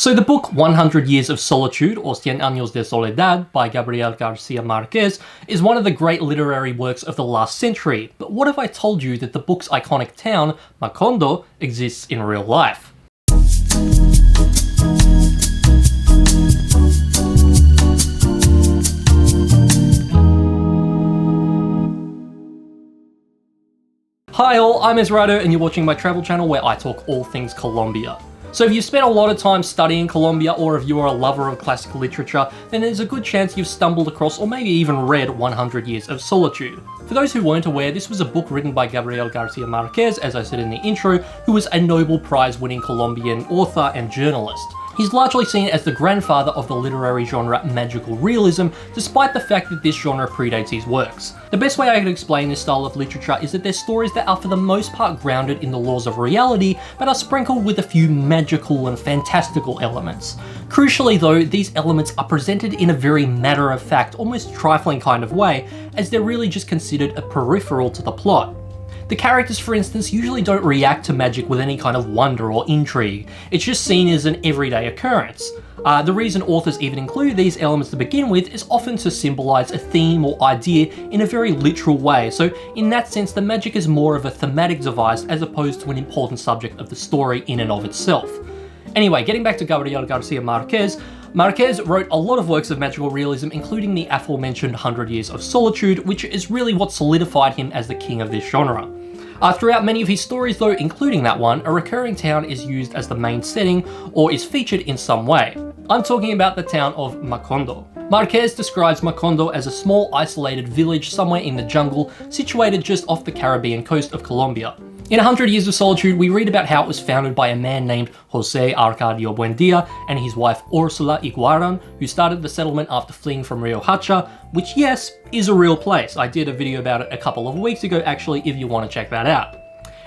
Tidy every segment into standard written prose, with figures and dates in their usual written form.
So the book 100 Years of Solitude, or Cien Años de Soledad, by Gabriel García Márquez, is one of the great literary works of the last century, but what if I told you that the book's iconic town, Macondo, exists in real life? Hi all, I'm Ezrado and you're watching my travel channel where I talk all things Colombia. So if you've spent a lot of time studying Colombia, or if you are a lover of classical literature, then there's a good chance you've stumbled across or maybe even read 100 Years of Solitude. For those who weren't aware, this was a book written by Gabriel García Márquez, as I said in the intro, who was a Nobel Prize winning Colombian author and journalist. He's largely seen as the grandfather of the literary genre magical realism, despite the fact that this genre predates his works. The best way I can explain this style of literature is that they're stories that are for the most part grounded in the laws of reality, but are sprinkled with a few magical and fantastical elements. Crucially though, these elements are presented in a very matter-of-fact, almost trifling kind of way, as they're really just considered a peripheral to the plot. The characters, for instance, usually don't react to magic with any kind of wonder or intrigue. It's just seen as an everyday occurrence. The reason authors even include these elements to begin with is often to symbolize a theme or idea in a very literal way, so in that sense the magic is more of a thematic device as opposed to an important subject of the story in and of itself. Anyway, getting back to Gabriel García Márquez, Márquez wrote a lot of works of magical realism, including the aforementioned 100 Years of Solitude, which is really what solidified him as the king of this genre. Throughout many of his stories though, including that one, a recurring town is used as the main setting or is featured in some way. I'm talking about the town of Macondo. Márquez describes Macondo as a small isolated village somewhere in the jungle, situated just off the Caribbean coast of Colombia. In 100 Years of Solitude, we read about how it was founded by a man named José Arcadio Buendia and his wife Úrsula Iguaran, who started the settlement after fleeing from Rio Hacha, which, yes, is a real place. I did a video about it a couple of weeks ago, actually, if you want to check that out.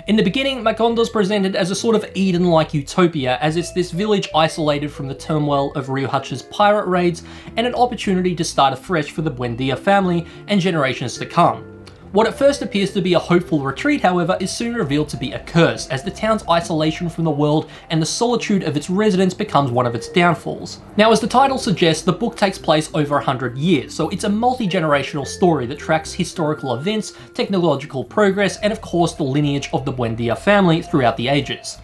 In the beginning, Macondo is presented as a sort of Eden-like utopia, as it's this village isolated from the turmoil of Rio Hacha's pirate raids and an opportunity to start afresh for the Buendia family and generations to come. What at first appears to be a hopeful retreat, however, is soon revealed to be a curse, as the town's isolation from the world and the solitude of its residents becomes one of its downfalls. Now, as the title suggests, the book takes place over 100 years, so it's a multi-generational story that tracks historical events, technological progress, and of course the lineage of the Buendia family throughout the ages.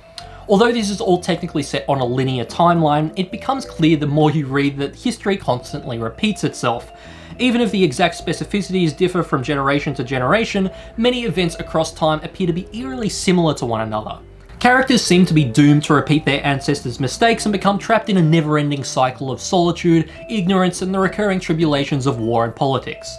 Although this is all technically set on a linear timeline, it becomes clear the more you read that history constantly repeats itself. Even if the exact specificities differ from generation to generation, many events across time appear to be eerily similar to one another. Characters seem to be doomed to repeat their ancestors' mistakes and become trapped in a never-ending cycle of solitude, ignorance, and the recurring tribulations of war and politics.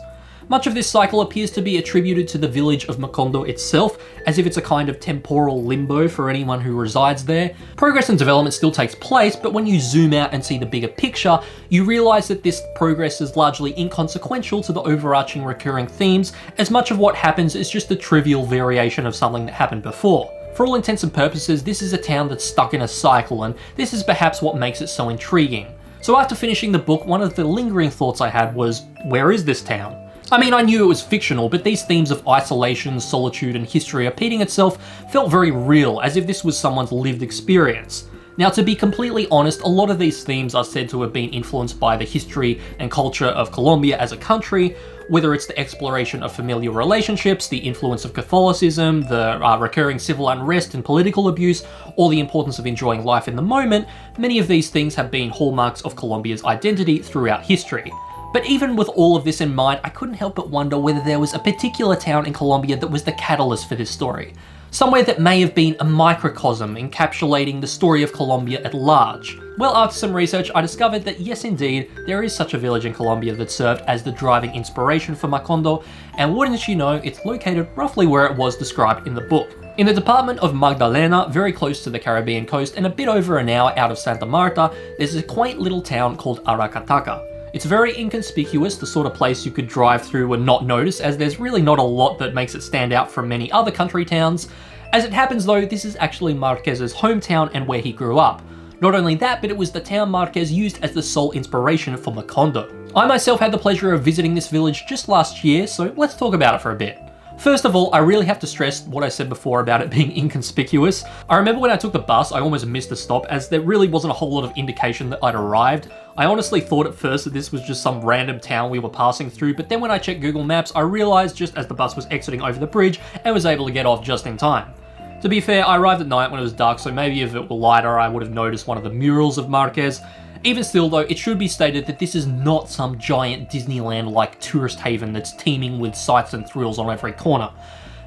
Much of this cycle appears to be attributed to the village of Macondo itself, as if it's a kind of temporal limbo for anyone who resides there. Progress and development still takes place, but when you zoom out and see the bigger picture, you realise that this progress is largely inconsequential to the overarching recurring themes, as much of what happens is just a trivial variation of something that happened before. For all intents and purposes, this is a town that's stuck in a cycle, and this is perhaps what makes it so intriguing. So after finishing the book, one of the lingering thoughts I had was, where is this town? I mean, I knew it was fictional, but these themes of isolation, solitude, and history repeating itself felt very real, as if this was someone's lived experience. Now, to be completely honest, a lot of these themes are said to have been influenced by the history and culture of Colombia as a country, whether it's the exploration of familial relationships, the influence of Catholicism, the recurring civil unrest and political abuse, or the importance of enjoying life in the moment. Many of these things have been hallmarks of Colombia's identity throughout history. But even with all of this in mind, I couldn't help but wonder whether there was a particular town in Colombia that was the catalyst for this story. Somewhere that may have been a microcosm encapsulating the story of Colombia at large. Well, after some research, I discovered that yes indeed, there is such a village in Colombia that served as the driving inspiration for Macondo, and wouldn't you know, it's located roughly where it was described in the book. In the department of Magdalena, very close to the Caribbean coast and a bit over an hour out of Santa Marta, there's a quaint little town called Aracataca. It's very inconspicuous, the sort of place you could drive through and not notice, as there's really not a lot that makes it stand out from many other country towns. As it happens though, this is actually Márquez's hometown and where he grew up. Not only that, but it was the town Márquez used as the sole inspiration for Macondo. I myself had the pleasure of visiting this village just last year, so let's talk about it for a bit. First of all, I really have to stress what I said before about it being inconspicuous. I remember when I took the bus, I almost missed a stop as there really wasn't a whole lot of indication that I'd arrived. I honestly thought at first that this was just some random town we were passing through, but then when I checked Google Maps, I realized just as the bus was exiting over the bridge and was able to get off just in time. To be fair, I arrived at night when it was dark, so maybe if it were lighter, I would have noticed one of the murals of Marquez. Even still though, it should be stated that this is not some giant Disneyland-like tourist haven that's teeming with sights and thrills on every corner.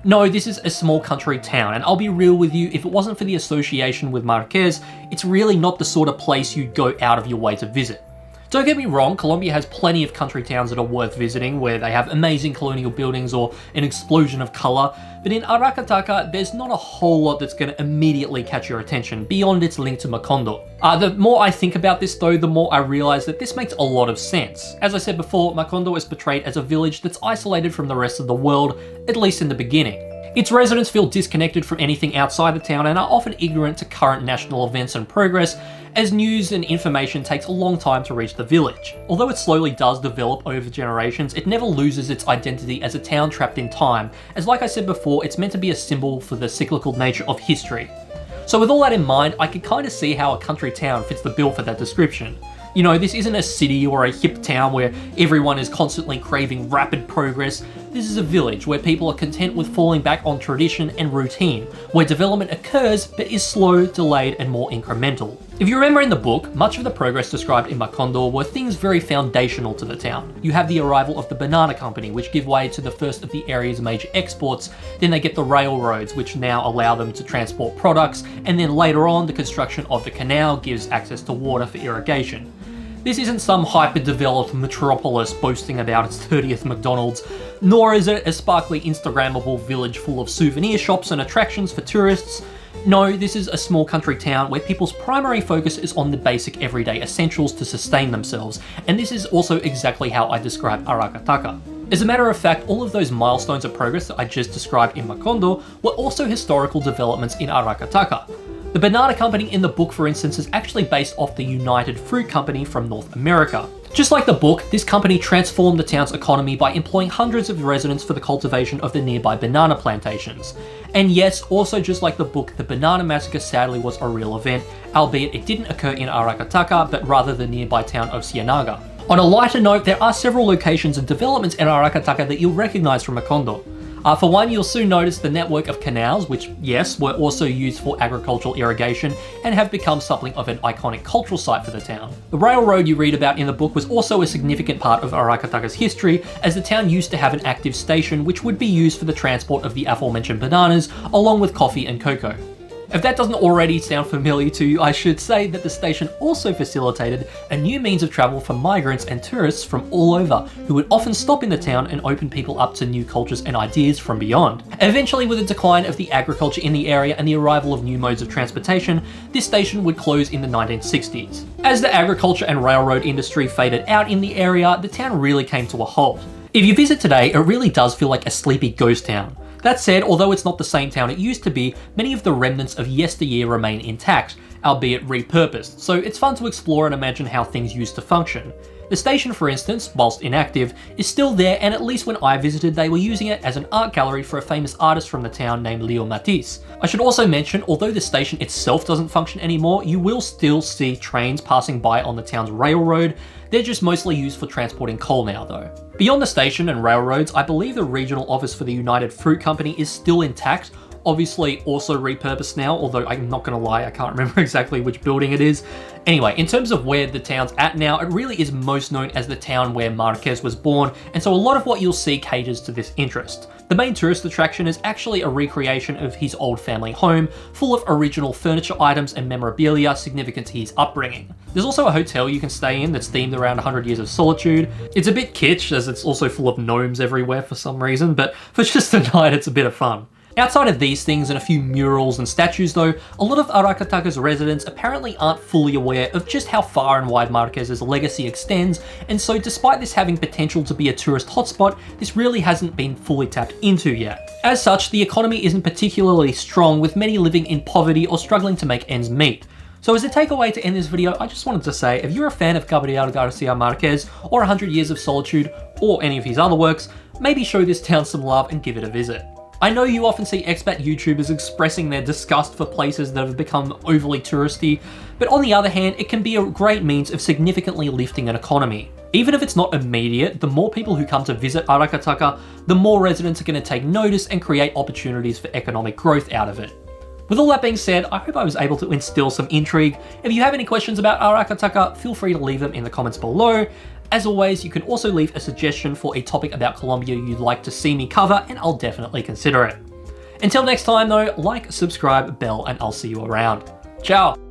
No, this is a small country town, and I'll be real with you, if it wasn't for the association with Marquez, it's really not the sort of place you'd go out of your way to visit. Don't get me wrong, Colombia has plenty of country towns that are worth visiting, where they have amazing colonial buildings or an explosion of colour, but in Aracataca, there's not a whole lot that's going to immediately catch your attention, beyond its link to Macondo. The more I think about this though, the more I realise that this makes a lot of sense. As I said before, Macondo is portrayed as a village that's isolated from the rest of the world, at least in the beginning. Its residents feel disconnected from anything outside the town and are often ignorant to current national events and progress, as news and information takes a long time to reach the village. Although it slowly does develop over generations, it never loses its identity as a town trapped in time, as like I said before, it's meant to be a symbol for the cyclical nature of history. So with all that in mind, I can kind of see how a country town fits the bill for that description. You know, this isn't a city or a hip town where everyone is constantly craving rapid progress. This is a village where people are content with falling back on tradition and routine, where development occurs but is slow, delayed, and more incremental. If you remember in the book, much of the progress described in Macondo were things very foundational to the town. You have the arrival of the banana company, which give way to the first of the area's major exports, then they get the railroads, which now allow them to transport products, and then later on, the construction of the canal gives access to water for irrigation. This isn't some hyper-developed metropolis boasting about its 30th McDonald's, nor is it a sparkly Instagrammable village full of souvenir shops and attractions for tourists. No, this is a small country town where people's primary focus is on the basic everyday essentials to sustain themselves, and this is also exactly how I describe Aracataca. As a matter of fact, all of those milestones of progress that I just described in Macondo were also historical developments in Aracataca. The banana company in the book, for instance, is actually based off the United Fruit Company from North America. Just like the book, this company transformed the town's economy by employing hundreds of residents for the cultivation of the nearby banana plantations. And yes, also just like the book, the Banana Massacre sadly was a real event, albeit it didn't occur in Aracataca, but rather the nearby town of Ciénaga. On a lighter note, there are several locations and developments in Aracataca that you'll recognise from Macondo. For one, you'll soon notice the network of canals, which, yes, were also used for agricultural irrigation and have become something of an iconic cultural site for the town. The railroad you read about in the book was also a significant part of Aracataca's history, as the town used to have an active station which would be used for the transport of the aforementioned bananas, along with coffee and cocoa. If that doesn't already sound familiar to you, I should say that the station also facilitated a new means of travel for migrants and tourists from all over, who would often stop in the town and open people up to new cultures and ideas from beyond. Eventually, with the decline of the agriculture in the area and the arrival of new modes of transportation, this station would close in the 1960s. As the agriculture and railroad industry faded out in the area, the town really came to a halt. If you visit today, it really does feel like a sleepy ghost town. That said, although it's not the same town it used to be, many of the remnants of yesteryear remain intact, albeit repurposed, so it's fun to explore and imagine how things used to function. The station, for instance, whilst inactive, is still there, and at least when I visited they were using it as an art gallery for a famous artist from the town named Leo Matisse. I should also mention, although the station itself doesn't function anymore, you will still see trains passing by on the town's railroad. They're just mostly used for transporting coal now though. Beyond the station and railroads, I believe the regional office for the United Fruit Company is still intact, obviously also repurposed now, although I'm not gonna lie, I can't remember exactly which building it is. Anyway, in terms of where the town's at now, it really is most known as the town where Marquez was born, and so a lot of what you'll see caters to this interest. The main tourist attraction is actually a recreation of his old family home, full of original furniture items and memorabilia significant to his upbringing. There's also a hotel you can stay in that's themed around 100 years of solitude. It's a bit kitsch, as it's also full of gnomes everywhere for some reason, but for just a night it's a bit of fun. Outside of these things and a few murals and statues though, a lot of Aracataca's residents apparently aren't fully aware of just how far and wide Marquez's legacy extends, and so despite this having potential to be a tourist hotspot, this really hasn't been fully tapped into yet. As such, the economy isn't particularly strong, with many living in poverty or struggling to make ends meet. So as a takeaway to end this video, I just wanted to say, if you're a fan of Gabriel García Márquez or 100 Years of Solitude or any of his other works, maybe show this town some love and give it a visit. I know you often see expat YouTubers expressing their disgust for places that have become overly touristy, but on the other hand, it can be a great means of significantly lifting an economy. Even if it's not immediate, the more people who come to visit Aracataca, the more residents are going to take notice and create opportunities for economic growth out of it. With all that being said, I hope I was able to instill some intrigue. If you have any questions about Aracataca, feel free to leave them in the comments below. As always, you can also leave a suggestion for a topic about Colombia you'd like to see me cover, and I'll definitely consider it. Until next time though, like, subscribe, bell, and I'll see you around. Ciao!